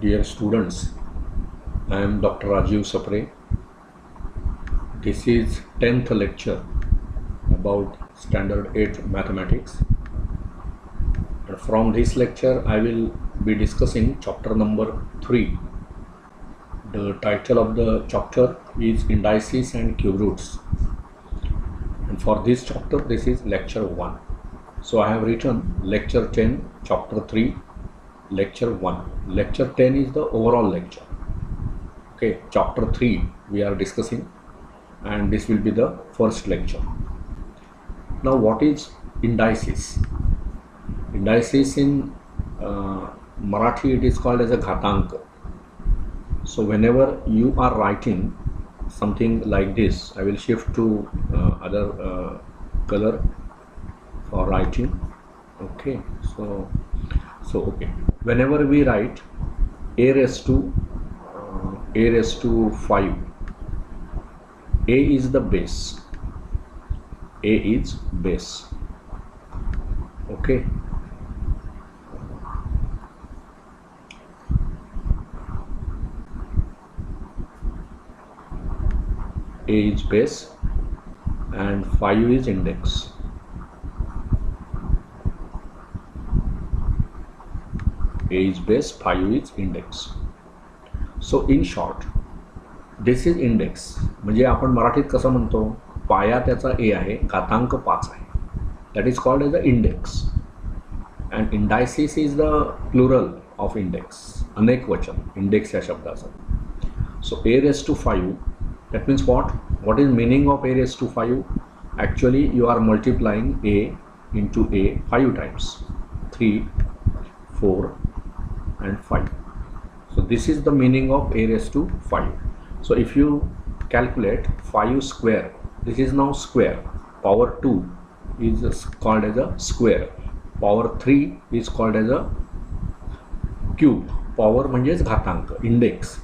Dear students, I am Dr. Rajiv Sapre. This is 10th lecture about Standard 8 Mathematics. And from this lecture, I will be discussing chapter number 3. The title of the chapter is Indices and Cube Roots. And for this chapter, this is lecture 1. So I have written lecture 10, chapter 3, lecture 1. Lecture 10 is the overall lecture. Okay, chapter 3 we are discussing, and this will be the first lecture. Now, what is indices? Indices in Marathi it is called as a ghatank. So whenever you are writing something like this, I will shift to other color for writing. Okay, so okay, whenever we write a raised to 5, a is the base. A is base. Okay. A is base and 5 is index. A is base, 5 is index. So in short, this is index. म्हणजे आपण मराठीत कसं म्हणतो, पाया त्याचा a आहे, घातांक 5 आहे. That is called as the index. And indices is the plural of index. अनेक वचन index या शब्दाचं. So a raised to 5, that means what? What is meaning of a raised to 5? Actually, you are multiplying a into a 5 times. 3, 4 and 5. So this is the meaning of a raised to 5. So if you calculate 5 square, this is now square. Power 2 is called as a square. Power 3 is called as a cube. Power म्हणजेच घातांक, index.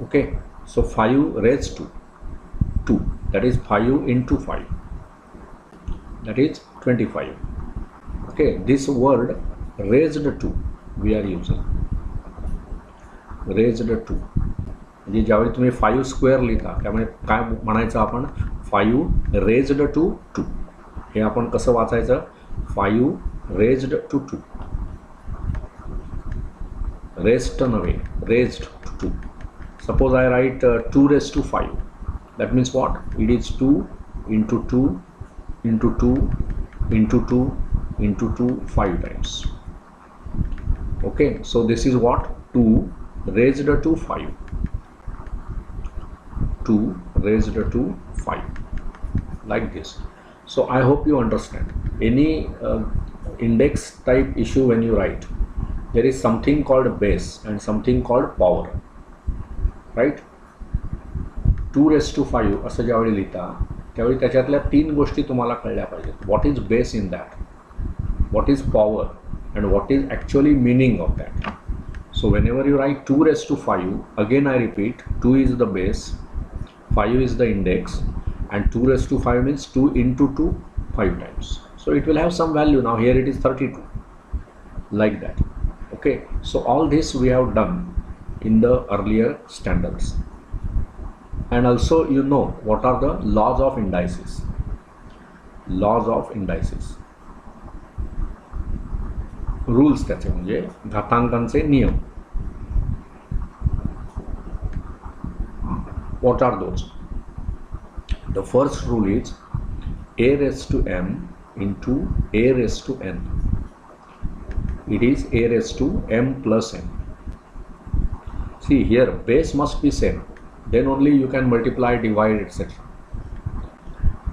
Okay. So 5 raised to 2. That is 5 into 5. That is 25. Okay. This word raised to we are using. Raised to म्हणजे ज्यावेळी तुम्ही 5 square लिहिता त्यामुळे काय म्हणायचं आपण, 5 रेज्ड टू 2. हे आपण कसं वाचायचं, 5 रेज्ड टू 2. रेस्ट नव्हे, raised to 2. Suppose I write 2 raised to 5. That means what? It is 2 into 2 into 2 into 2 into 2 5 times. Okay, so this is what? 2 raised to 5. 2 raised to 5, like this. So I hope you understand. Any index type issue when you write, there is something called base and something called power, right? 2 raised to 5 असं ज्यावेळी लिहिता त्यावेळी त्याच्यातल्या 3 गोष्टी तुम्हाला कळल्या पाहिजेत. What is base in that? What is power? And what is actually meaning of that? So whenever you write 2 raised to 5, again I repeat, 2 is the base, 5 is the index, and 2 raised to 5 means 2 into 2 5 times. So it will have some value. Now here it is 32, like that. Okay, so all this we have done in the earlier standards. And also you know what are the laws of indices. Laws of indices. Rules त्याचे म्हणजे घातांकांचे नियम. What are those? The first rule is a raised to m into a raised to n. It is a raised to m plus n. See here, base must be same. Then only you can multiply, divide, etc.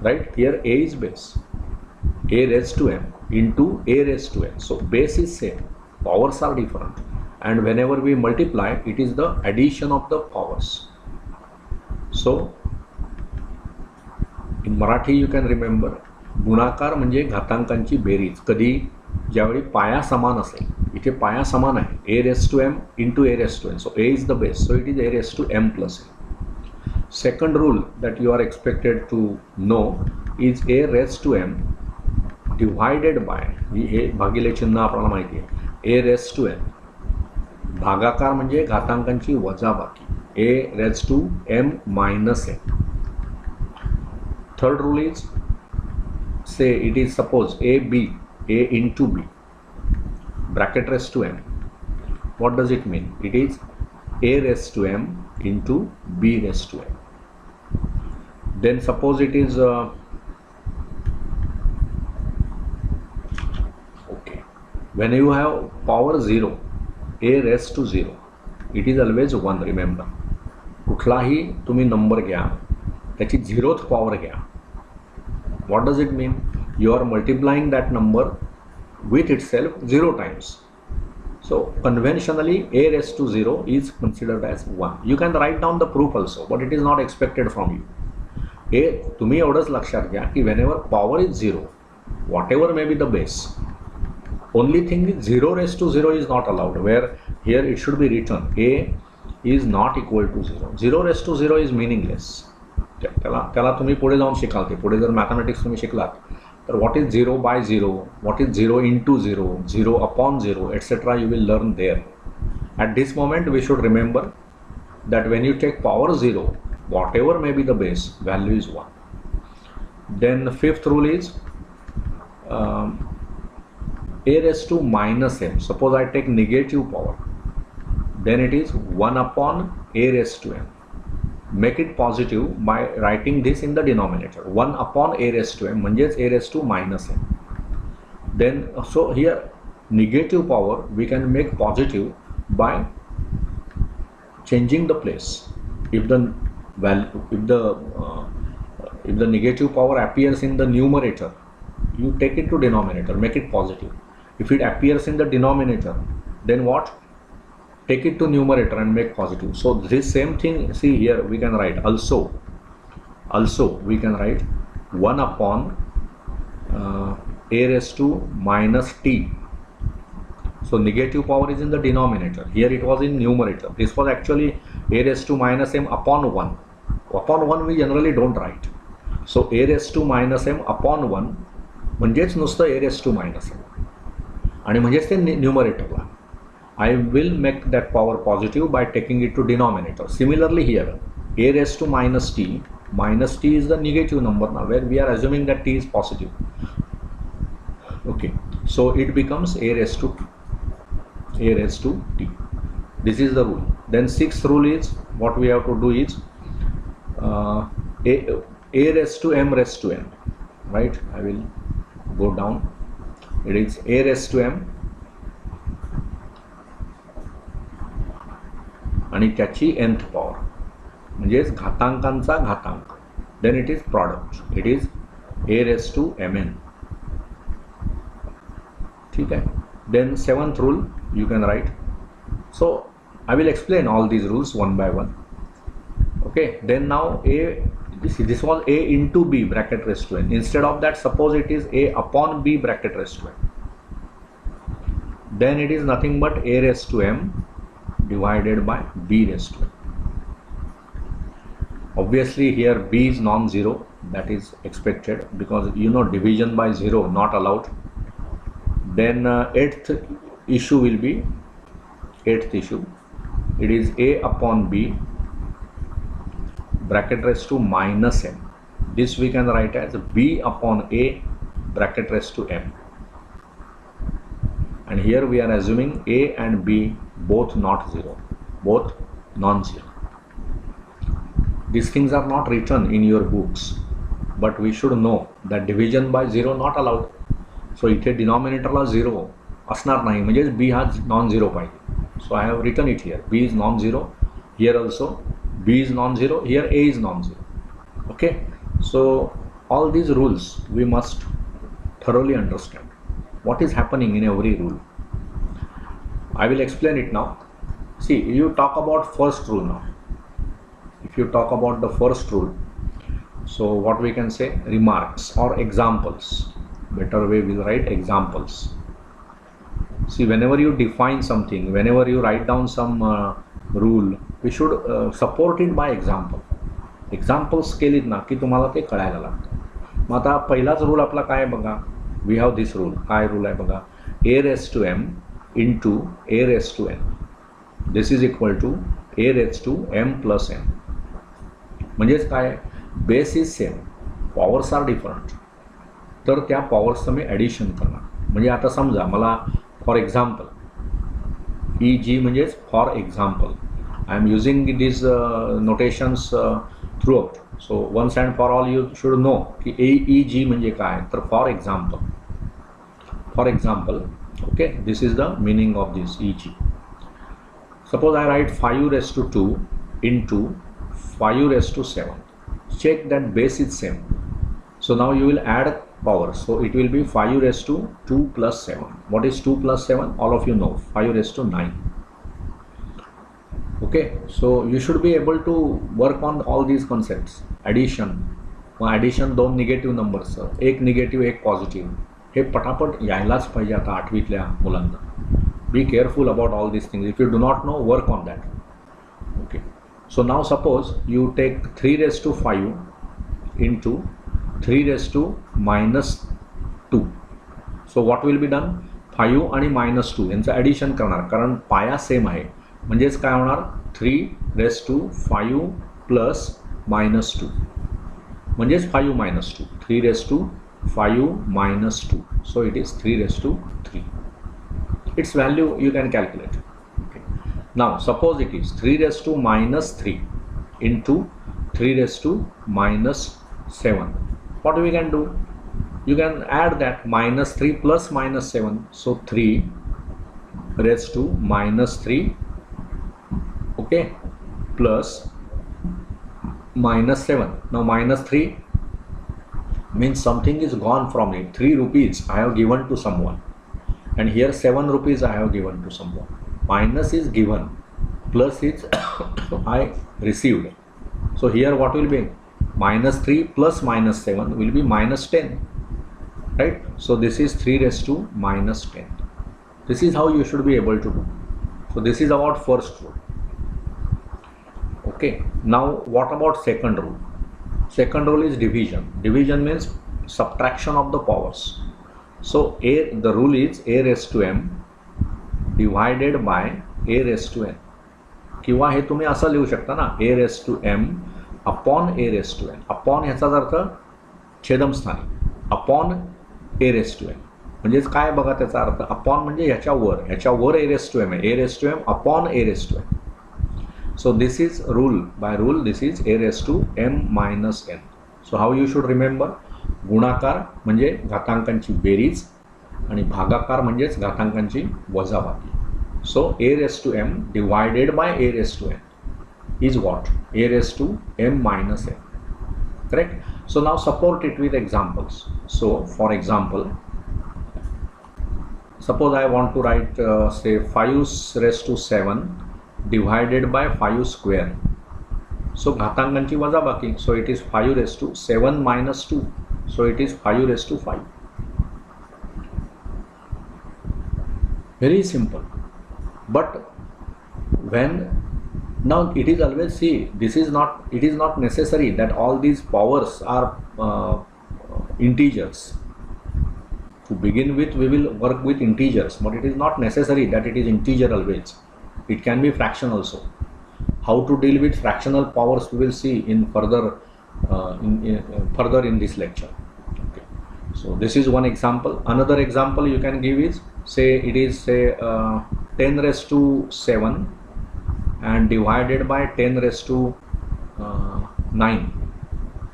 Right? Here a is base. A raised to m into a raised to n. So base is same. Powers are different. And whenever we multiply, it is the addition of the powers. So in Marathi you can remember, गुणाकार म्हणजे घातांकांची berries. कधी ज्यावेळी पाया समान असेल, इथे पाया समान आहे, a raised to m into a raised to n. So a is the base, so it is a raised to m plus n. Second rule that you are expected to know is a raised to m divided by, हे भागिले चिन्ह आपल्याला माहिती आहे, a raised to n भागाकार म्हणजे घातांकांची वजाबाकी, a raised to m minus n. Third rule is, say it is suppose a into b bracket raised to m. What does it mean? It is a raised to m into b raised to m. Then suppose it is okay, when you have power 0, a raised to 0, it is always 1. remember, कुठलाही तुम्ही number घ्या त्याची 0th power घ्या. what does it mean? you are multiplying that number with itself 0 times. so conventionally a raised to 0 is considered as 1. you can write down the proof also, but it is not expected from you. हे तुम्ही एवढंच लक्षात घ्या की whenever power is 0, whatever may be the base, only thing is 0 raised to 0 is not allowed, where here it should be written a is not equal to 0. 0 raised to 0 is meaningless. त्याला तुम्ही पुढे जाऊन शिकाल. ते पुढे जर mathematics तुम्ही शिकलात तर what is 0 by 0, what is 0 into 0, 0 upon 0, etc. you will learn there. At this moment we should remember that when you take power 0, whatever may be the base, value is 1. Then the fifth rule is a raised to minus m. suppose I take negative power, then it is 1 upon a raised to m. make it positive by writing this in the denominator. 1 upon a raised to m म्हणजेच a raised to minus m. Then so here negative power we can make positive by changing the place. If the value, if the negative power appears in the numerator, you take it to denominator, make it positive. If it appears in the denominator, then what? Take it to numerator and make positive. so this same thing, see here we can write also we can write 1 upon a raised to minus t. so negative power is in the denominator, here it was in numerator. This was actually a raised to minus m upon 1. upon 1 we generally don't write. so a raised to minus m upon 1 म्हणजेच नुसतं a raised to minus m आणि म्हणजेच ते न्यूमरेटरला. I will make that power positive by taking it to denominator. Similarly here a raised to minus t is the negative number now, where we are assuming that t is positive. okay, so it becomes a raised to t. This is the rule. Then sixth rule is, what we have to do is a raised to m raised to n, right? I will go down. It is a raised to m आणि त्याची nth power म्हणजेच घातांकांचा घातांक. then it is product, it is a raised to mn. ठीक आहे. then seventh rule you can write. so I will explain all these rules one by one. okay, then now this was a into b bracket raised to n. instead of that, suppose it is a upon b bracket raised to n, then it is nothing but a raised to m divided by b raised to m. obviously here b is non-zero, that is expected, because you know division by 0 not allowed. then eighth issue, it is a upon b bracket raised to minus m. this we can write as b upon a bracket raised to m. and here we are assuming a and b both not zero, both non-zero. These things are not written in your books, but we should know that division by 0 not allowed. so इथे denominatorला 0 असणार नाही, म्हणजे b हा non-zero पाहिजे. so I have written it here, b is non-zero, here also b is non-zero, here a is non-zero. okay, so all these rules we must thoroughly understand what is happening in every rule. I will explain it now. see, you talk about first rule now. if you talk about the first rule, so what we can say, remarks or examples. better way we'll write examples. see, whenever you define something, whenever you write down some rule, we should support it by example. examples केलीत ना की तुम्हाला ते कळायला लागतं. मग आता पहिलाच rule आपला काय बघा, we have this rule. काय रूल आहे बघा, a raised to m into a raised to n. This is equal to a raise to m plus n. म्हणजेच काय, base is same, powers are different, तर त्या पॉवर्सचं मी ॲडिशन करणार. म्हणजे आता समजा मला फॉर एक्झाम्पल ई जी म्हणजेच for example, I am using this notations throughout. So once and for all you should know की ई जी म्हणजे काय. तर for example okay, this is the meaning of this e g. Suppose I write 5 raised to 2 into 5 raised to 7. Check that base is same. So now you will add power. So it will be 5 raised to 2 plus 7. What is 2 plus 7? All of you know. 5 raised to 9. Okay. So you should be able to work on all these concepts. Addition. Addition दोन negative numbers, एक negative एक positive, हे पटापट यायलाच पाहिजे आता आठवीतल्या मुलांना. Be careful about all these things. If you do not know, work on that. Okay. So now suppose you take 3 raised to 5 into 3 raised to minus 2. So what will be done? 5 आणि minus 2 यांचं addition करणार, कारण पाया same आहे. म्हणजेच काय होणार, 3 raised to 5 plus minus 2. म्हणजेच 5 minus 2. 3 raised to 5 minus 2. So it is 3 raised to 3. Its value you can calculate. Okay. Now suppose it is 3 raised to minus 3 into 3 raised to minus 7. What we can do? You can add that minus 3 plus minus 7. So 3 raised to minus 3, okay, plus minus 7. Now minus 3 means something is gone from it. 3 rupees I have given to someone. And here 7 rupees I have given to someone. Minus is given, plus is I received. So here what will be? Minus 3 plus minus 7 will be minus 10. Right? So this is 3 raised to minus 10. This is how you should be able to do. So this is about first rule. Okay. Now what about second rule? Second rule is division. Division means subtraction of the powers. So the rule is a raised to m divided by a raised to n. किंवा हे तुम्ही असं लिहू शकता ना, a raised to m upon a raised to n. Upon ह्याचाच अर्थ छेदमस्थानी, upon a raised to n. म्हणजेच काय बघा त्याचा अर्थ, अपॉन म्हणजे ह्याच्यावर a raised to m आहे, a raised to m upon a raised to n. So this is rule. By rule this is a raised to m minus n. So how you should remember? गुणाकार म्हणजे घातांकांची berries आणि भागाकार म्हणजेच घातांकांची वजाबाकी. सो a raised to m divided by a raised to n is what? a raised to m minus n. Correct? So now support it with examples. So for example, suppose I want to write say 5 raised to 7 divided by 5 square. So घातांकांची वजाबाकी. So it is 5 raised to 7 minus 2. So it is 5 raised to 5. Very simple. But when now it is always, see, it is not necessary that all these powers are integers. To begin with, we will work with integers, but it is not necessary that it is integer always. It can be fraction also. How to deal with fractional powers we will see in further in this lecture. Okay. So this is one example. Another example you can give is, say it is 10 raised to 7 and divided by 10 raised to 9.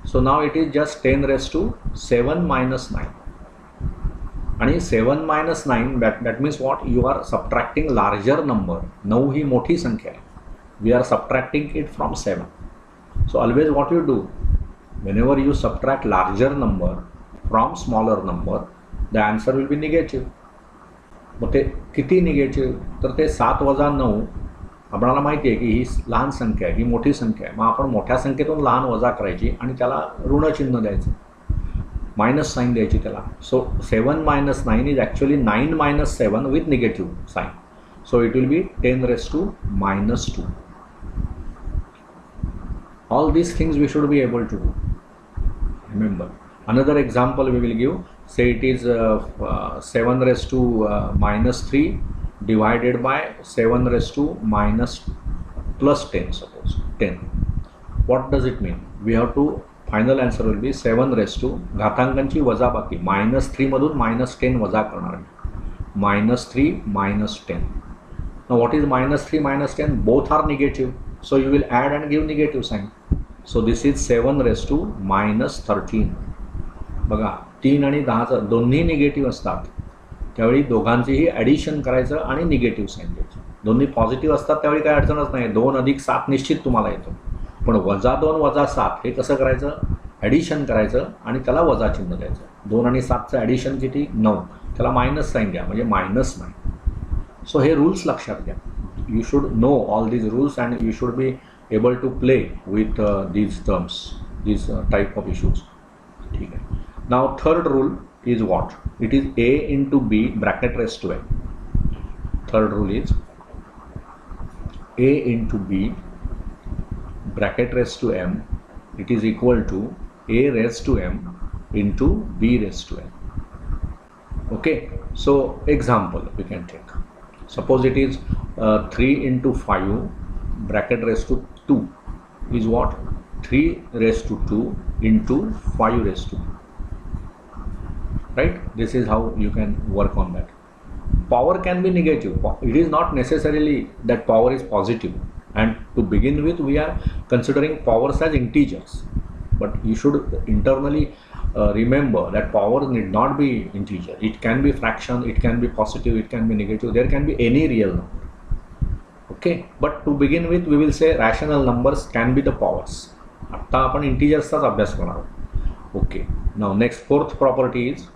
So now it is just 10 raised to 7 minus 9. And 7 minus 9, that means what? You are subtracting larger number. 9 ही मोठी संख्या आहे. We are subtracting it from 7. So always what you do, whenever you subtract larger number from smaller number, the answer will be negative. मग ते किती negative? तर ते 7 वजा 9 आपल्याला माहिती आहे की ही लहान संख्या आहे, ही मोठी संख्या आहे. मग आपण मोठ्या संख्येतून लहान वजा करायची आणि त्याला ऋण चिन्ह द्यायचं, मायनस साईन द्यायची त्याला. सो 7 minus 9 is actually 9 minus 7 with negative sign. So it will be 10 raised to minus 2. All these things we should be able to do. Remember, another example we will give. Say it is 7 raised to minus 3 divided by 7 raised to minus plus 10, suppose 10. What does it mean? We have to, final answer will be 7 raised to घातांकांची वजाबाकी -3 मधून -10 वजा करणार आहे, -3 -10. Now what is -3 -10? Both are negative, so you will add and give negative sign. So this is 7 raised to -13. बघा 3 आणि 10 दोन्ही negative असतात, त्यावेळी दोघांचेही ॲडिशन करायचं आणि निगेटिव्ह साईन द्यायचं. दोन्ही पॉझिटिव्ह असतात त्यावेळी काही अडचणच नाही, 2 अधिक 7 निश्चित तुम्हाला येतो. पण -2 - 7 हे कसं करायचं? ॲडिशन करायचं आणि त्याला वजा चिन्ह द्यायचं. 2 आणि 7चं ॲडिशन किती? 9, त्याला मायनस साईन द्या म्हणजे -9. सो हे रूल्स लक्षात घ्या. You should know all these rules and you should be able to play with these terms, these type of issues. ठीक आहे. Now third rule is what? It is a into b bracket raised to m. Third rule is a into b bracket raised to m, it is equal to a raised to m into b raised to m. Okay, so example we can take. Suppose it is 3 into 5 bracket raised to 2 is what? 3 raised to 2 into 5 raised to 2. Right? This is how you can work on that. Power can be negative. It is not necessarily that power is positive. And to begin with, we are considering powers as integers. But you should internally remember that power need not be integer. It can be fraction, it can be positive, it can be negative. There can be any real number. Okay? But to begin with, we will say rational numbers can be the powers. आता आपण integers अभ्यास करणार आहोत. Okay. Now next, fourth property is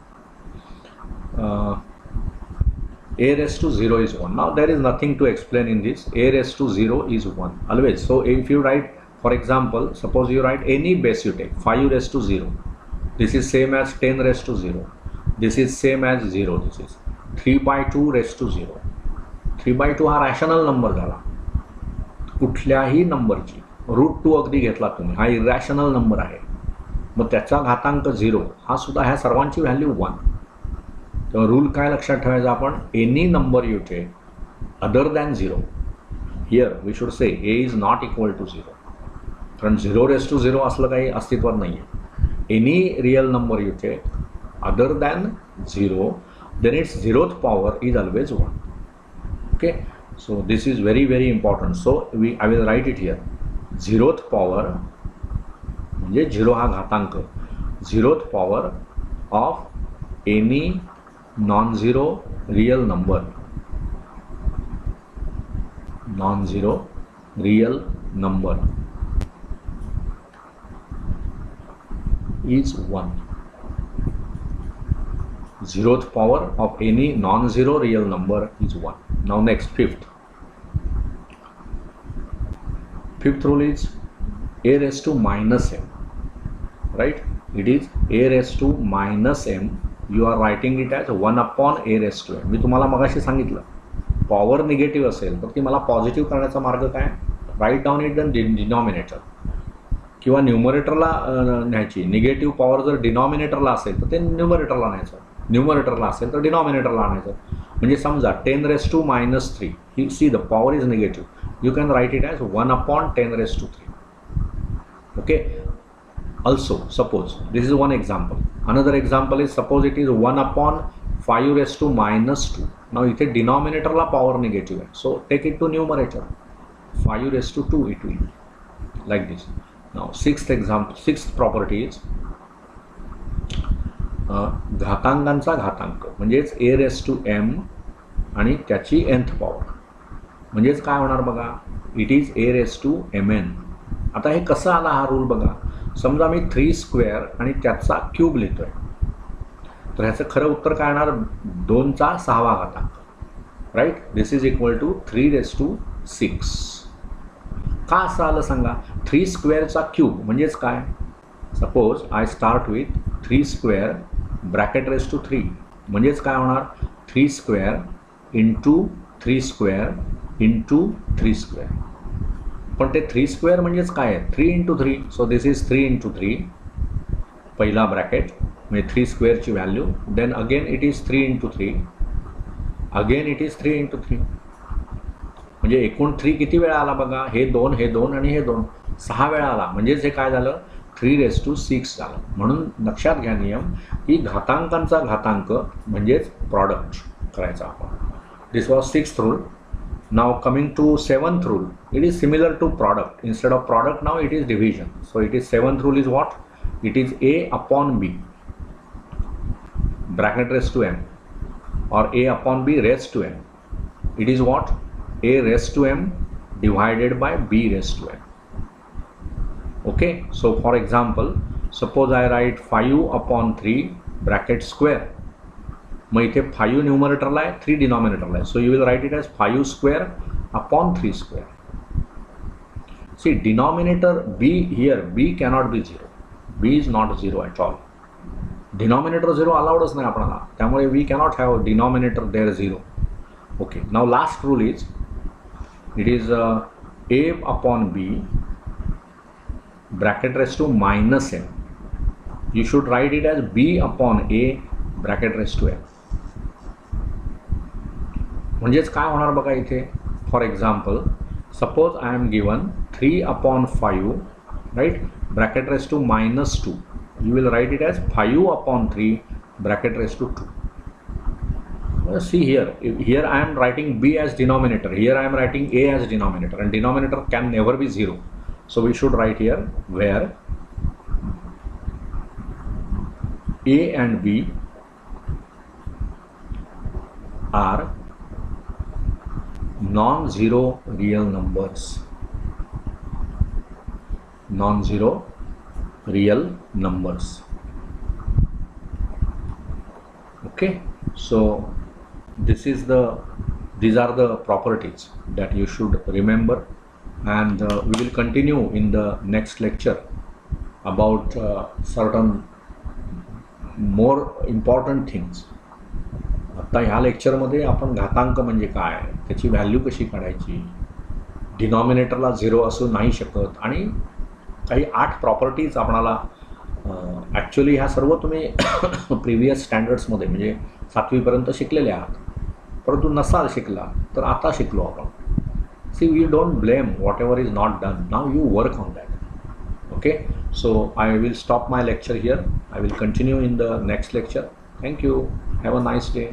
a raised to 0 is 1. Now there is nothing to explain in this. A raised to 0 is 1 always. So if you write, for example, suppose you write any base you take, 5 raised to 0. This is same as 10 raised to 0. This is same as 0. This is 3/2 raised to 0. 3/2 हा rational number झाला. कुठल्याही नंबरची √2 अगदी घेतला तुम्ही, हा irrational number आहे, मग त्याचा घातांक 0 हा सुद्धा, ह्या सर्वांची व्हॅल्यू 1. तर रूल काय लक्षात ठेवायचा आपण? Any number you take other than 0, here we should say a is not equal to 0, कारण 0 raised to 0 असलं काही अस्तित्वात नाही आहे. Any real number you take other than 0, then it's 0th power is always 1. Okay, so this is very very important. So I will write it here. 0th power म्हणजे 0 हा घातांक, 0th power of any non-zero real number, non-zero real number is 1. 0th power of any non-zero real number is 1. Now next, fifth rule is a raised to minus m. Right? It is a raised to minus m. You are writing it as 1/a raised to m. मी तुम्हाला मगाशी सांगितलं, power negative असेल तर ती मला positive करण्याचा मार्ग काय? Write down it the denominator, किंवा न्यूमरेटरला न्यायची. निगेटिव्ह पॉवर जर डिनॉमिनेटरला असेल तर ते न्यूमरेटरला न्यायचं, न्यूमरेटरला असेल तर डिनॉमिनेटरला आणायचं. म्हणजे समजा 10 raised to -3, he see the power is negative, you can write it as 1/10 raised to 3. Okay. Also, suppose this is one example. Another example is, suppose it is 1/5 raised to -2. Now इथे denominator ला power negative आहे, so take it to numerator. 5 raised to 2 it will be like this. Now sixth example, sixth property is घातांकांचा घातांक म्हणजेच a raised to m आणि त्याची nth power. म्हणजेच काय होणार बघा, it is a raised to mn. आता हे कसं आला हा रूल बघा. समजा मी 3² आणि त्याचा क्यूब लिहितोय, तर ह्याचं खरं उत्तर काय येणार? 2चा 6वा घातांक. Right? This is equal to 3 raised to 6. का असं आलं सांगा? 3² क्यूब म्हणजेच काय? Suppose I start with 3² bracket raised to 3 म्हणजेच काय होणार? 3² इंटू 3² इंटू 3². पण ते 3² म्हणजेच काय आहे? 3 × 3. सो दिस इज 3 × 3, पहिला ब्रॅकेट म्हणजे 3² ची value. Then again it is 3 × 3. Again it is 3 into 3. म्हणजे एकूण 3 किती वेळा आला बघा, हे 2 हे 2 आणि हे 2 6 वेळा आला. म्हणजेच हे काय झालं 3⁻6 झालं. म्हणून लक्षात घ्या नियम की घातांकांचा घातांक म्हणजेच प्रॉडक्ट करायचा आपण. This was 6th rule. Now coming to 7th rule, it is similar to product. Instead of product now it is division. So it is 7th rule is what? It is A upon B bracket raised to m, or A upon B raised to m. It is what? A raised to m divided by B raised to m. Okay, so for example, suppose I write 5 upon 3 bracket square. मग इथे 5 न्यूमरेटरला आहे, 3 डिनॉमिनेटरला आहे. So you will write it as 5 square upon 3 square. See denominator b here, b cannot be 0. B is not 0 at all. Denominator 0 अलाउडच नाही आपल्याला, त्यामुळे we cannot have denominator there 0. Okay, now last rule is it is a upon b bracket raise to minus m. You should write it as B upon a bracket raise to m. म्हणजेच काय होणार बघा इथे, for example suppose I am given 3 upon 5 right bracket raise to -2. You will write it as 5 upon 3 bracket raise to 2. See here I am writing b as denominator, here I am writing a as denominator, and denominator can never be 0. So we should write here where a and b are non-zero real numbers. Non-zero real numbers. Okay, so these are the properties that you should remember, and we will continue in the next lecture about certain more important things. आता ह्या लेक्चरमध्ये आपण घातांक म्हणजे काय, त्याची value कशी काढायची, डिनॉमिनेटरला 0 असू नाही शकत, आणि काही 8 प्रॉपर्टीज आपणाला ॲक्च्युली ह्या सर्व तुम्ही प्रिव्हियस स्टँडर्ड्समध्ये म्हणजे 7वीपर्यंत शिकलेले आहात, परंतु नसाल शिकला तर आता शिकलो आपण. See we don't blame whatever is not done, now you work on that. Okay, so I will stop my lecture here. I will continue in the next lecture. Thank you. Have a nice day.